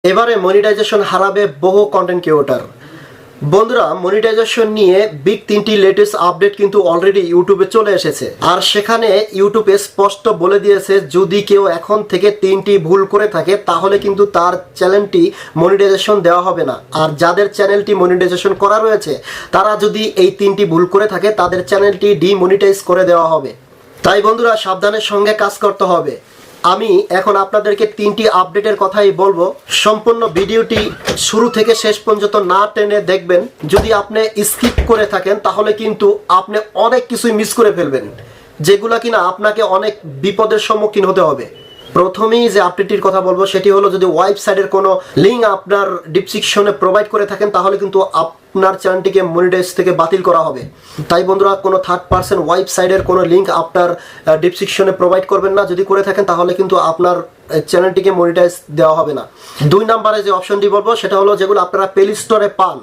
এবারে মনিটাইজেশন হারাবে বহু কন্টেন্ট ক্রিয়েটর। বন্ধুরা, মনিটাইজেশন নিয়ে বিগ 3টি লেটেস্ট আপডেট কিন্তু অলরেডি ইউটিউবে চলে এসেছে। আর সেখানে ইউটিউবে স্পষ্ট বলে দিয়েছে যদি কেউ এখন থেকে 3টি ভুল করে থাকে তাহলে কিন্তু তার চ্যানেলটি মনিটাইজেশন দেওয়া হবে না। আর যাদের চ্যানেলটি মনিটাইজেশন করা রয়েছে তারা যদি এই 3টি ভুল করে থাকে তাদের চ্যানেলটি ডিমনিটাইজ করে দেওয়া হবে। তাই বন্ধুরা, সাবধানের সঙ্গে কাজ করতে হবে। আমি এখন আপনাদেরকে 3টি আপডেটের কথাই বলবো। সম্পূর্ণ ভিডিওটি শুরু থেকে শেষ পর্যন্ত না টেনে দেখবেন। যদি আপনি স্কিপ করে থাকেন তাহলে কিন্তু আপনি অনেক কিছুই মিস করে ফেলবেন, যেগুলো কিনা আপনাকে অনেক বিপদের সম্মুখীন হতে হবে। প্রথমেই যে আপডেটটির কথা বলবো সেটি হলো, যদি ওয়েবসাইটের কোনো লিঙ্ক আপনার ডেসক্রিপশনে প্রোভাইড করে থাকেন তাহলে কিন্তু আপনার চ্যানেলটিকে মনিটাইজ থেকে বাতিল করা হবে। তাই বন্ধুরা, কোনো থার্ড পার্সন ওয়েবসাইটের কোনো লিঙ্ক আপনার ডেসক্রিপশনে প্রোভাইড করবেন না। যদি করে থাকেন তাহলে কিন্তু আপনার চ্যানেলটিকে মনিটাইজ দেওয়া হবে না। 2 নম্বরে যে অপশনটি বলবো সেটা হলো, যেগুলো আপনারা প্লে স্টোরে পান,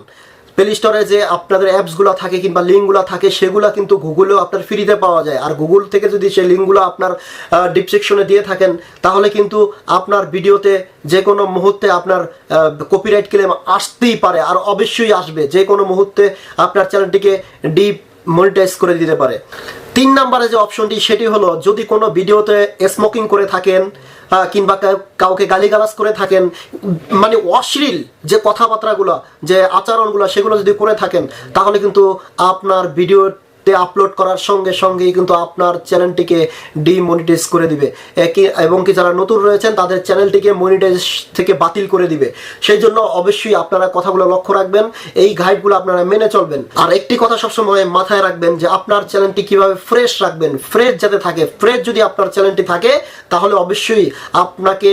প্লে স্টোরে যে আপনাদের অ্যাপসগুলো থাকে কিংবা লিঙ্কগুলো থাকে সেগুলো কিন্তু গুগলেও আপনার ফ্রিতে পাওয়া যায়। আর গুগল থেকে যদি সেই লিঙ্কগুলো আপনার ডেসক্রিপশনে দিয়ে থাকেন তাহলে কিন্তু আপনার ভিডিওতে যে কোনো মুহূর্তে আপনার কপিরাইট ক্লেম আসতেই পারে, আর অবশ্যই আসবে। যে কোনো মুহূর্তে আপনার চ্যানেলটিকে ডিমনিটাইজ করে দিতে পারে। 3 নম্বরে যে অপশনটি সেটি হলো, যদি কোনো ভিডিওতে স্মোকিং করে থাকেন কিংবা কাউকে গালিগালাজ করে থাকেন, মানে অশ্লীল যে কথাবার্তাগুলো, যে আচরণগুলো, সেগুলো যদি করে থাকেন তাহলে কিন্তু আপনার ভিডিওতে আপলোড করার সঙ্গে সঙ্গেই কিন্তু আপনার চ্যানেলটিকে ডিমনিটাইজ করে দিবে। এবং কি যারা নতুন রয়েছেন তাদের চ্যানেলটিকে মনিটাইজ থেকে বাতিল করে দিবে। সেই জন্য অবশ্যই আপনারা কথাগুলো লক্ষ্য রাখবেন, এই গাইডগুলো আপনারা মেনে চলবেন। আর একটি কথা সবসময় মাথায় রাখবেন যে আপনার চ্যানেলটি কিভাবে ফ্রেশ রাখবেন, ফ্রেশ যাতে থাকে। ফ্রেশ যদি আপনার চ্যানেলটি থাকে তাহলে অবশ্যই আপনাকে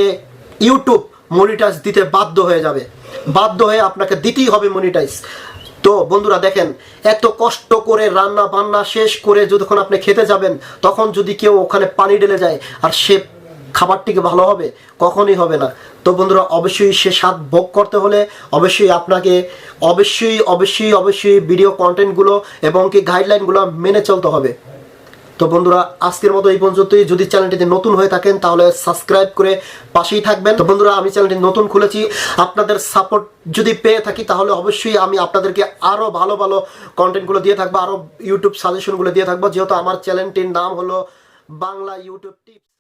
ইউটিউব মনিটাইজ দিতে বাধ্য হয়ে যাবে, বাধ্য হয়ে আপনাকে দিতেই হবে মনিটাইজ। তো বন্ধুরা দেখেন, এত কষ্ট করে রান্না বান্না শেষ করে যখন আপনি খেতে যাবেন তখন যদি কেউ ওখানে পানি ঢেলে যায় আর সে খাবারটিকে ভালো হবে? কখনোই হবে না। তো বন্ধুরা, অবশ্যই সে স্বাদ ভোগ করতে হলে অবশ্যই আপনাকে অবশ্যই ভিডিও কন্টেন্টগুলো এবং কি গাইডলাইনগুলো মেনে চলতে হবে। তো বন্ধুরা, আজকের মতো এই পর্যন্তই। যদি চ্যানেলটিতে নতুন হয়ে থাকেন তাহলে সাবস্ক্রাইব করে পাশেই থাকবেন। তো বন্ধুরা, আমি চ্যানেলটি নতুন খুলেছি, আপনাদের সাপোর্ট যদি পেয়ে থাকি তাহলে অবশ্যই আমি আপনাদেরকে আরও ভালো ভালো কন্টেন্টগুলো দিয়ে থাকবো, আরও ইউটিউব সাজেশনগুলো দিয়ে থাকবো, যেহেতু আমার চ্যানেলটির নাম হলো বাংলা ইউটিউব টিপস।